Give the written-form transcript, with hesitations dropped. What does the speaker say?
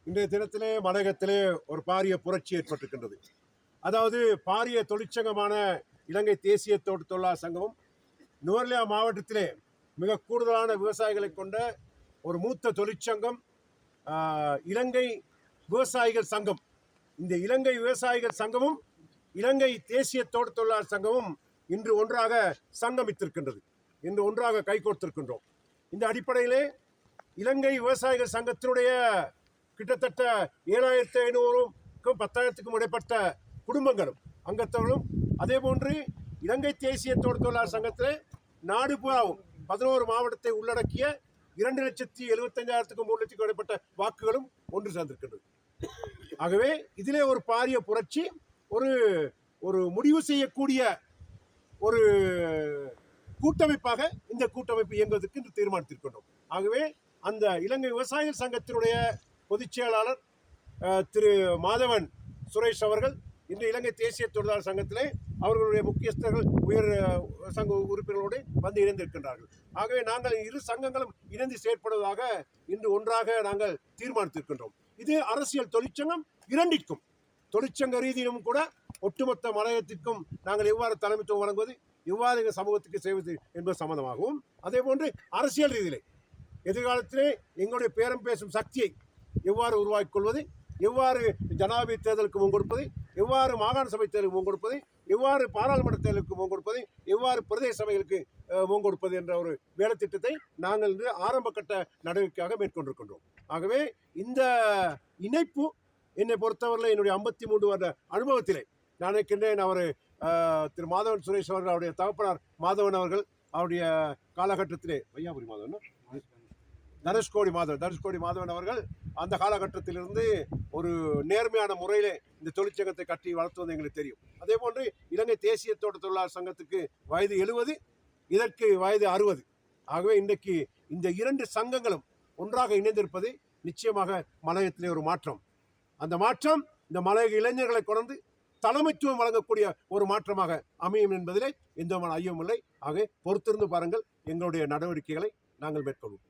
இன்றைய தினத்திலே மலையகத்திலே ஒரு பாரிய புரட்சி ஏற்பட்டிருக்கின்றது. அதாவது பாரிய தொழிற்சங்கமான இலங்கை தேசிய தொழிலாளர் சங்கமும் நுவரெலியா மாவட்டத்திலே மிக கூடுதலான விவசாயிகளை கொண்ட ஒரு மூத்த தொழிற்சங்கம் இலங்கை விவசாயிகள் சங்கம். இந்த இலங்கை விவசாயிகள் சங்கமும் இலங்கை தேசிய தொழிலாளர் சங்கமும் இன்று ஒன்றாக சங்கமித்திருக்கின்றது. இன்று ஒன்றாக கைகோர்த்திருக்கின்றோம். இந்த அடிப்படையிலே இலங்கை விவசாயிகள் சங்கத்தினுடைய கிட்டத்தட்ட 7,500க்கும் 10,000க்கும் இடைப்பட்ட குடும்பங்களும் அங்கத்தவர்களும், அதே போன்று இலங்கை தேசிய தொழிலாளர் சங்கத்திலே நாடு பூராவும் 11 மாவட்டத்தை உள்ளடக்கிய 2,75,000க்கும் 3,00,000க்கும் இடைப்பட்ட வாக்குகளும் ஒன்று சேர்ந்திருக்கின்றது. ஆகவே இதிலே ஒரு பாரிய புரட்சி, ஒரு முடிவு செய்யக்கூடிய ஒரு கூட்டமைப்பாக இந்த கூட்டமைப்பு இயங்குவதற்கு இன்று தீர்மானித்திருக்கின்றோம். ஆகவே அந்த இலங்கை விவசாயிகள் சங்கத்தினுடைய பொதுச் செயலாளர் திரு மாதவன் சுரேஷ் அவர்கள் இன்று இலங்கை தேசிய தொழிலாளர் சங்கத்திலே அவர்களுடைய முக்கியஸ்தர்கள் உயர் சங்க உறுப்பினர்களோடு வந்து இணைந்திருக்கின்றார்கள். ஆகவே நாங்கள் இரு சங்கங்களும் இணைந்து செயற்படுவதாக இன்று ஒன்றாக நாங்கள் தீர்மானித்திருக்கின்றோம். இது அரசியல் தொழிற்சங்கம் இரண்டிற்கும், தொழிற்சங்க ரீதியிலும் கூட ஒட்டுமொத்த மலையகத்திற்கும் நாங்கள் எவ்வாறு தலைமைத்துவம் வழங்குவது, எவ்வாறு சமூகத்துக்கு செய்வது என்பது சம்பந்தமாகவும், அதே போன்று அரசியல் ரீதியிலே எதிர்காலத்திலே எங்களுடைய பேரம் பேசும் சக்தியை எவ்வாறு உருவாக்கிக் கொள்வது, எவ்வாறு ஜனாதிபதி தேர்தலுக்கு முன்கொடுப்பது, எவ்வாறு மாகாண சபை தேர்தலுக்கு முன்கொடுப்பது, எவ்வாறு பாராளுமன்ற தேர்தலுக்கு முன்கொடுப்பது, எவ்வாறு பிரதேச சபைகளுக்கு முன்கொடுப்பது என்ற ஒரு வேலை திட்டத்தை நாங்கள் இன்று ஆரம்ப கட்ட நடவடிக்கையாக மேற்கொண்டிருக்கின்றோம். ஆகவே இந்த இணைப்பு என்னை பொறுத்தவரையில் என்னுடைய 53 வருட அனுபவத்திலே நான் நினைக்கின்றேன். அவர் திரு மாதவன் சுரேஷ் அவர்கள், அவருடைய தகப்பனார் மாதவன் அவர்கள், அவருடைய காலகட்டத்திலே வையாபுரி மாதவன், தனுஷ்கோடி மாதவன் அவர்கள் அந்த காலகட்டத்திலிருந்து ஒரு நேர்மையான முறையிலே இந்த தொழிற்சங்கத்தை கட்டி வளர்த்துவது எங்களுக்கு தெரியும். அதே போன்று இலங்கை தேசிய தொழிலாளர் சங்கத்துக்கு வயது 70, இதற்கு வயது 60. ஆகவே இன்றைக்கு இந்த இரண்டு சங்கங்களும் ஒன்றாக இணைந்திருப்பது நிச்சயமாக மலையகத்திலே ஒரு மாற்றம். அந்த மாற்றம் இந்த மலையக இளைஞர்களை கொண்டு தலைமைத்துவம் வழங்கக்கூடிய ஒரு மாற்றமாக அமையும் என்பதிலே எந்த ஐயமும் இல்லை. ஆகவே பொறுத்திருந்து பாருங்கள், எங்களுடைய நடவடிக்கைகளை நாங்கள் மேற்கொள்வோம்.